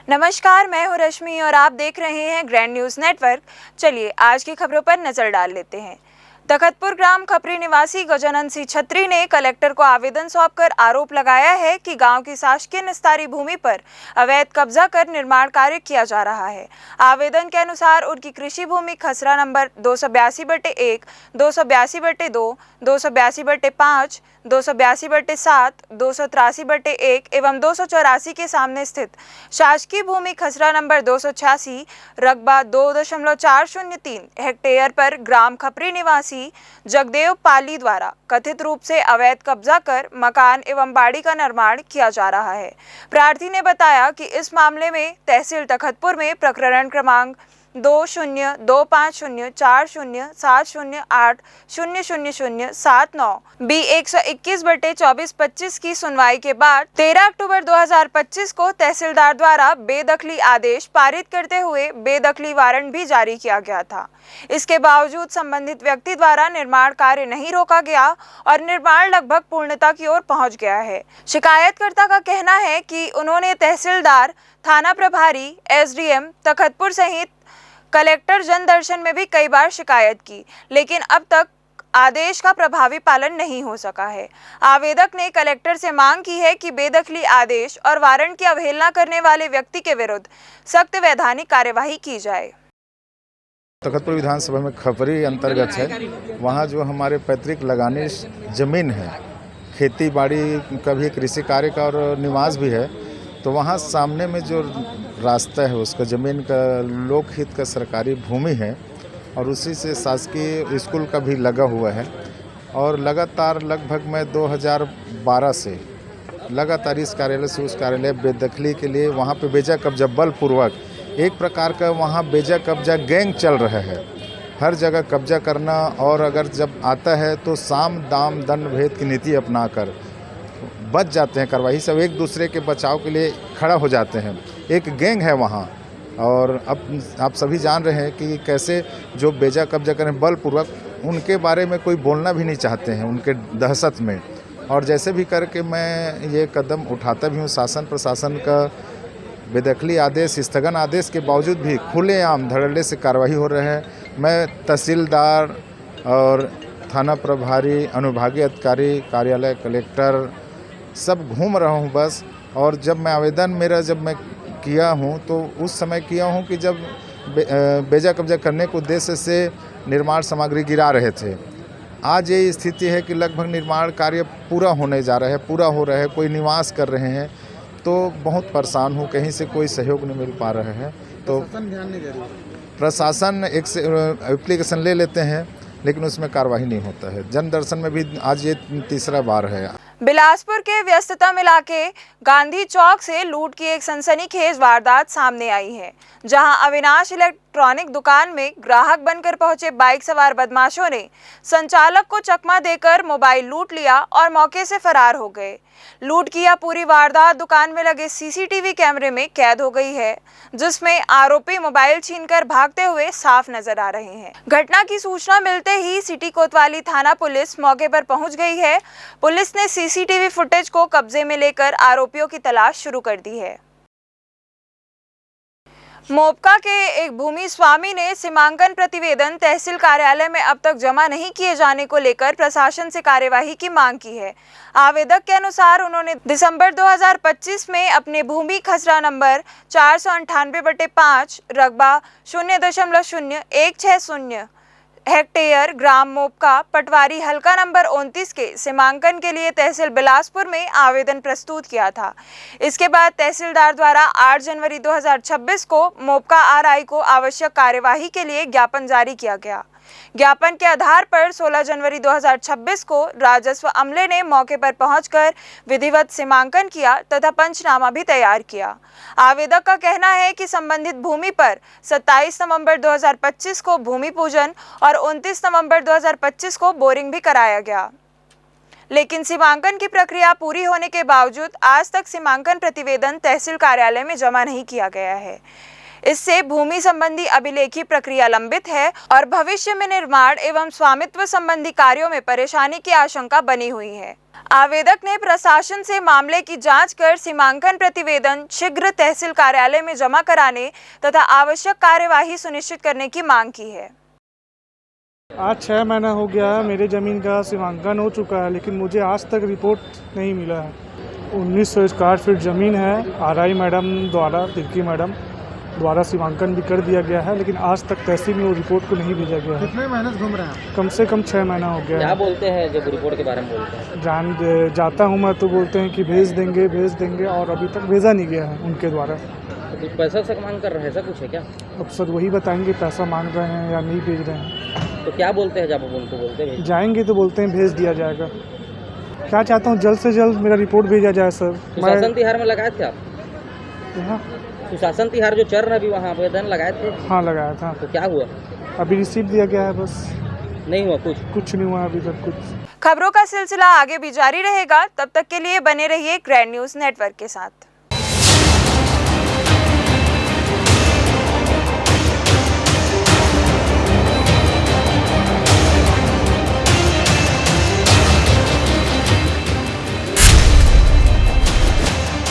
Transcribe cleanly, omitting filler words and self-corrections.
नमस्कार, मैं हूं रश्मि और आप देख रहे हैं ग्रैंड न्यूज़ नेटवर्क। चलिए आज की खबरों पर नजर डाल लेते हैं। तखतपुर ग्राम खपरी निवासी गजानन सिंह छत्री ने कलेक्टर को आवेदन सौंपकर आरोप लगाया है कि गांव की शासकीय निस्तारी भूमि पर अवैध कब्जा कर निर्माण कार्य किया जा रहा है। आवेदन के अनुसार उनकी कृषि भूमि खसरा नंबर 282/1, 282/2, 282/5, 282/7, 283/1 एवं 284 के सामने स्थित शासकीय भूमि खसरा नंबर 286 रकबा 2.403 हेक्टेयर पर ग्राम खपरी निवासी जगदेव पाली द्वारा कथित रूप से अवैध कब्जा कर मकान एवं बाड़ी का निर्माण किया जा रहा है। प्रार्थी ने बताया कि इस मामले में तहसील तखतपुर में प्रकरण क्रमांक 2025070708000079 बी 121/2425 की सुनवाई के बाद 13 अक्टूबर 2025 को तहसीलदार द्वारा बेदखली आदेश पारित करते हुए बेदखली वारंट भी जारी किया गया था। इसके बावजूद संबंधित व्यक्ति द्वारा निर्माण कार्य नहीं रोका गया और निर्माण लगभग पूर्णता की ओर पहुंच गया है। शिकायतकर्ता का कहना है कि उन्होंने तहसीलदार, थाना प्रभारी, एसडीएम तखतपुर सहित कलेक्टर जनदर्शन में भी कई बार शिकायत की, लेकिन अब तक आदेश का प्रभावी पालन नहीं हो सका है। आवेदक ने कलेक्टर से मांग की है कि बेदखली आदेश और वारंट की अवहेलना करने वाले व्यक्ति के विरुद्ध सख्त वैधानिक कार्यवाही की जाए। तखतपुर विधानसभा में खपरी अंतर्गत है। वहाँ जो हमारे पैतृक लगाने जमीन है, खेती बाड़ी का भी, कृषि कार्य का और निवास भी है, तो वहाँ सामने में जो रास्ता है उसका ज़मीन का लोकहित का सरकारी भूमि है और उसी से शासकीय स्कूल का भी लगा हुआ है। और लगातार लगभग मैं 2012 से लगातार इस कार्यालय से उस कार्यालय बेदखली के लिए वहाँ पे बेजा कब्जा बलपूर्वक एक प्रकार का वहाँ बेजा कब्जा गैंग चल रहा है। हर जगह कब्जा करना और अगर जब आता है तो साम दाम दंड भेद की नीति अपनाकर बच जाते हैं कार्रवाई। सब एक दूसरे के बचाव के लिए खड़ा हो जाते हैं। एक गैंग है वहाँ और अब आप सभी जान रहे हैं कि कैसे जो बेजा कब्जा करें बलपूर्वक, उनके बारे में कोई बोलना भी नहीं चाहते हैं उनके दहशत में। और जैसे भी करके मैं ये कदम उठाता भी हूँ, शासन प्रशासन का बेदखली आदेश, स्थगन आदेश के बावजूद भी खुलेआम धड़ल्ले से कार्रवाई हो रहे हैं। मैं तहसीलदार और थाना प्रभारी, अनुभागीय अधिकारी, कार्यालय, कलेक्टर सब घूम रहा हूँ बस। और जब मैं आवेदन जब मैं किया हूँ तो उस समय किया हूँ कि जब बेजा कब्जा करने के उद्देश्य से निर्माण सामग्री गिरा रहे थे। आज ये स्थिति है कि लगभग निर्माण कार्य पूरा होने जा रहा है, पूरा हो रहा है, कोई निवास कर रहे हैं, तो बहुत परेशान हूँ। कहीं से कोई सहयोग नहीं मिल पा रहा है। तो ध्यान नहीं दे रही, प्रशासन एक से एप्लीकेशन ले लेते हैं लेकिन उसमें कार्रवाई नहीं होता है। जनदर्शन में भी आज ये तीसरा बार है। बिलासपुर के व्यस्ततम इलाके गांधी चौक से लूट की एक सनसनीखेज वारदात सामने आई है, जहां अविनाश इलेक्ट्रॉनिक दुकान में ग्राहक बनकर पहुंचे बाइक सवार बदमाशों ने संचालक को चकमा देकर मोबाइल लूट लिया और मौके से फरार हो गए। लूट की यह पूरी वारदात दुकान में लगे सीसीटीवी कैमरे में कैद हो गई है, जिसमें आरोपी मोबाइल छीनकर भागते हुए साफ नजर आ रहे हैं। घटना की सूचना मिलते ही सिटी कोतवाली थाना पुलिस मौके पर पहुंच गई है। पुलिस ने सीसीटीवी फुटेज को कब्जे में लेकर आरोपियों की तलाश शुरू कर दी है। मोपका के एक भूमि स्वामी ने सीमांकन प्रतिवेदन तहसील कार्यालय में अब तक जमा नहीं किए जाने को लेकर प्रशासन से कार्यवाही की मांग की है। आवेदक के अनुसार उन्होंने दिसंबर 2025 में अपने भूमि खसरा नंबर 498/5 रकबा 0.0160 हेक्टेयर ग्राम मोपका पटवारी हल्का नंबर 29 के सीमांकन के लिए तहसील बिलासपुर में आवेदन प्रस्तुत किया था। इसके बाद तहसीलदार द्वारा 8 जनवरी 2026 को मोपका आरआई को आवश्यक कार्यवाही के लिए ज्ञापन जारी किया गया। ज्ञापन के आधार पर 16 जनवरी 2026 को राजस्व अमले ने मौके पर पहुंचकर विधिवत सीमांकन किया तथा पंचनामा भी तैयार किया। आवेदक का कहना है कि संबंधित भूमि पर 27 नवंबर 2025 को भूमि पूजन और 29 नवंबर 2025 को बोरिंग भी कराया गया, लेकिन सीमांकन की प्रक्रिया पूरी होने के बावजूद आज तक सीमांकन प्रतिवेदन तहसील कार्यालय में जमा नहीं किया गया है। इससे भूमि संबंधी अभिलेखी प्रक्रिया लंबित है और भविष्य में निर्माण एवं स्वामित्व संबंधी कार्यों में परेशानी की आशंका बनी हुई है। आवेदक ने प्रशासन से मामले की जांच कर सीमांकन प्रतिवेदन शीघ्र तहसील कार्यालय में जमा कराने तथा आवश्यक कार्यवाही सुनिश्चित करने की मांग की है। आज 6 महीना हो गया है, मेरे ज़मीन का सीमांकन हो चुका है, लेकिन मुझे आज तक रिपोर्ट नहीं मिला है। 1900 स्क्वायर फीट ज़मीन है, आरआई मैडम द्वारा, तिर्की मैडम द्वारा सीमांकन भी कर दिया गया है, लेकिन आज तक तहसील में वो रिपोर्ट को नहीं भेजा गया है। कितने महीने से घूम रहे हैं? कम से कम 6 महीना हो गया क्या है। बोलते हैं जब रिपोर्ट के बारे में बोलते हैं? जाता हूँ मैं तो बोलते हैं कि भेज देंगे और अभी तक भेजा नहीं गया है उनके द्वारा। तो कुछ पैसा से मांग कर रहे हैं, ऐसा कुछ है क्या? अब सर वही बताएंगे पैसा मांग रहे हैं या नहीं भेज रहे हैं। तो क्या बोलते हैं जब आप उनको बोलते हैं? जाएंगे तो बोलते हैं भेज दिया जाएगा। क्या चाहता हूँ जल्द से जल्द मेरा रिपोर्ट भेजा जाए सर। सुशासन तिहार में लगाए थे आप? यहाँ सुशासन तिहार जो चल रहा है अभी, वहाँ आवेदन लगाए थे? हाँ लगाया था। तो क्या हुआ? अभी रिसीव दिया गया है, बस नहीं हुआ कुछ नहीं हुआ अभी तक कुछ। खबरों का सिलसिला आगे भी जारी रहेगा, तब तक के लिए बने रहिए ग्रैंड न्यूज़ नेटवर्क के साथ।